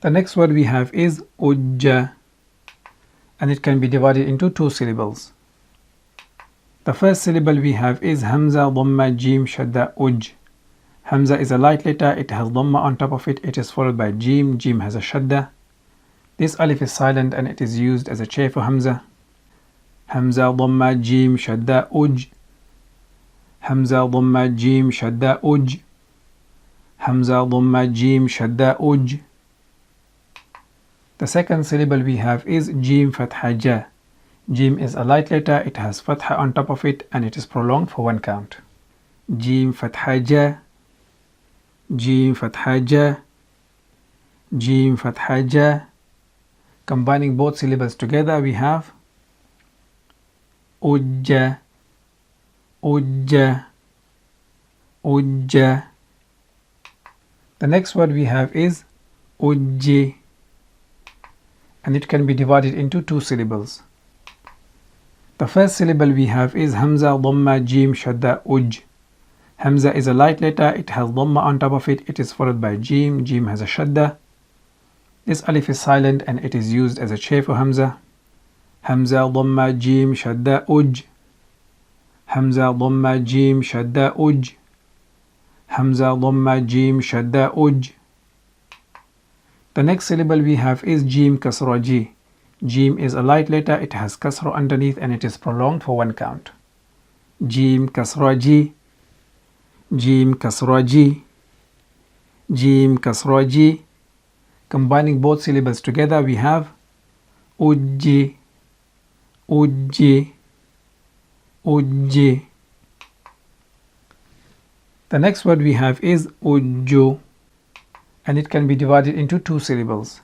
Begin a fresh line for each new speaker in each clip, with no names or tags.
The next word we have is ujja, and it can be divided into two syllables. The first syllable we have is Hamza, Dhamma, Jim, Shadda, Uj. Hamza is a light letter, it has Dhamma on top of it, it is followed by Jim, Jim has a Shadda. This alif is silent and it is used as a chair for Hamza. Hamza, Dhamma, Jim, Shadda, Uj. Hamza, Dhamma, Jim, Shadda, Uj. Hamza, Dhamma, Jim, Shadda, Uj. The second syllable we have is Jim, Fatha, Ja. Jim is a light letter, it has Fatha on top of it and it is prolonged for one count. Jim, Fatha, Ja. Jim, Fatha, Ja. Jim, Fatha, Ja. Combining both syllables together we have Ujja, Ujja, Ujja. The next word we have is Ujji, and it can be divided into two syllables. The first syllable we have is Hamza, Dhamma, Jim, Shadda, Uj. Hamza is a light letter, it has Dhamma on top of it, it is followed by Jim, Jim has a Shadda. This alif is silent and it is used as a chair for Hamza. Hamza, Dhamma, Jim, Shadda, Uj. Hamza, Dhamma, Jim, Shadda, Uj. Hamza, Dhamma, Jim, Shadda, Uj. The next syllable we have is Jim, Kasra, Ji. Jim is a light letter, it has Kasra underneath and it is prolonged for one count. Jim, Kasra, Ji. Jim, Kasra, Ji. Jim, Kasra, Ji. Combining both syllables together we have Ujji, Ujji, Ujji. The next word we have is Ujju, and it can be divided into two syllables.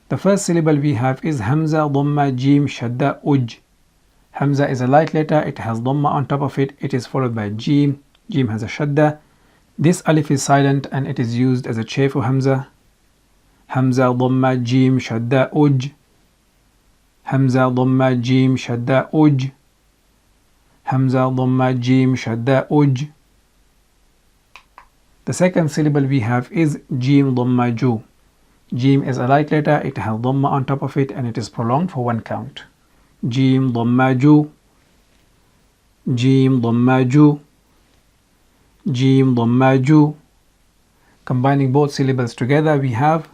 The first syllable we have is Hamza, Dhamma, Jim, Shadda, Uj. Hamza is a light letter, it has Dhamma on top of it, it is followed by Jim, Jim has a Shadda. This alif is silent and it is used as a chair for Hamza. Hamza, Dhamma, Jim, Shadda, Uj. Hamza, Dhamma, Jim, Shadda, Uj. Hamza, Dhamma, Jim, Shadda, Uj. The second syllable we have is Jim, Dhamma, Ju. Jim is a light letter, it has Dhamma on top of it and it is prolonged for one count. Jim, Dhamma, Ju. Jim, Dhamma, Ju. Jim, Dhamma, Ju. Combining both syllables together we have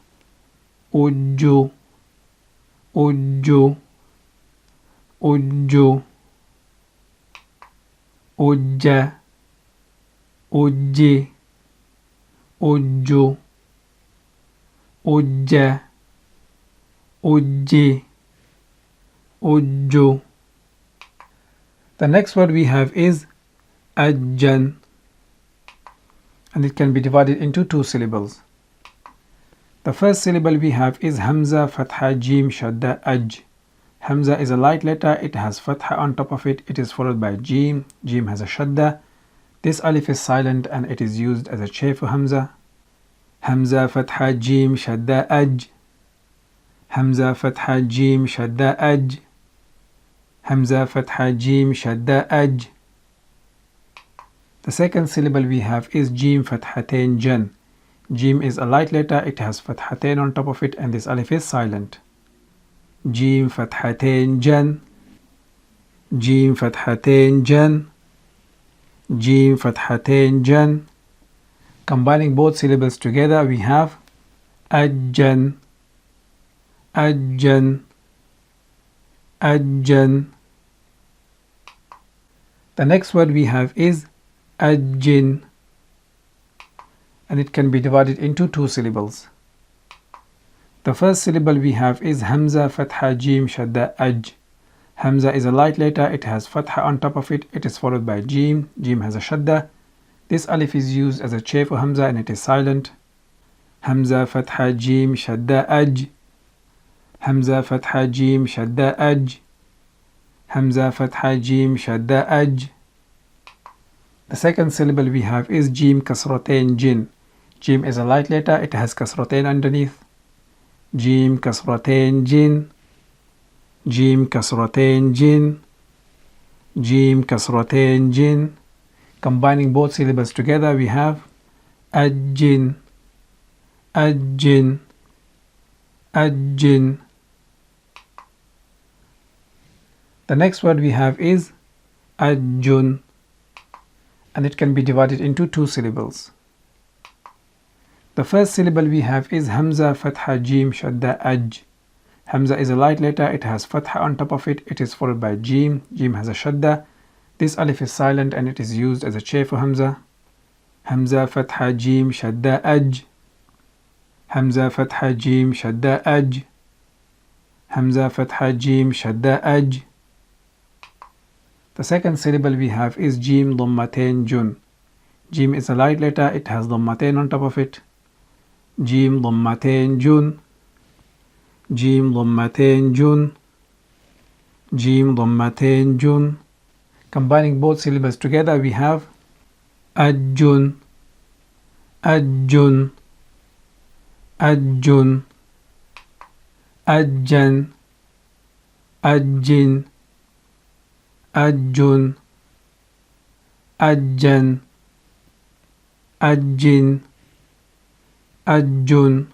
Ujju, Ujju, Ujju, Ujja, Ujji, Ujju, Ujja, Ujji, Ujju. The next word we have is Ajjan, and it can be divided into two syllables. The first syllable we have is Hamza, Fatha, Jim, Shadda, Aj. Hamza is a light letter, it has Fatha on top of it, it is followed by Jim, Jim has a Shadda. This alif is silent and it is used as a chair for Hamza. Hamza, Fatha, Jim, Shadda, Aj. Hamza, Fatha, Jim, Shadda, Aj. Hamza, Fatha, Jim, Shadda, Aj. The second syllable we have is Jim, Fathatain, Jan. Jim is a light letter, it has Fathatain on top of it and this alif is silent. Jim, Fathatain, Jan. Jim, Fathatain, Jan. Jim, Fathatain, Jan. Combining both syllables together we have Ajjan, Ajjan, Ajjan. The next word we have is Ajjin, and it can be divided into two syllables. The first syllable we have is Hamza, Fatha, Jim, Shadda, Aj. Hamza is a light letter, it has Fatha on top of it, it is followed by Jim, Jim has a Shadda. This alif is used as a chair for Hamza and it is silent. Hamza, Fatha, Jim, Shadda, Aj. Hamza, Fatha, Jim, Shadda, Aj. Hamza, Fatha, Jim, Shadda, Aj. The second syllable we have is Jim, Kasratain, Jin. Jim is a light letter, it has Kasratain underneath. Jim, Kasratain, Jin. Jim, Kasratain, Jin. Jim, Kasratain, Jin. Combining both syllables together we have Ajjin, Ajjin, ajin. The next word we have is ajjun, and it can be divided into two syllables. The first syllable we have is Hamza Fatha Jim Shadda Aj. Hamza is a light letter, it has Fatha on top of it, it is followed by Jim. Jim has a Shadda. This alif is silent and it is used as a chair for Hamza. Hamza Fatha Jim Shadda Aj. Hamza Fatha Jim Shadda Aj. Hamza Fatha Jim Shadda Aj. The second syllable we have is Jim Dhammatain Jun. Jim is a light letter, it has Dhammatain on top of it. Jim Dhammatain Jun. Jim Dhammatain Jun. Jim Dhammatain Jun. Combining both syllables together we have Ajjun. Ajjun. Ajjun. Ajjan. Ajjin. Ajjun. Ajjan. Ajjin. Ajjun.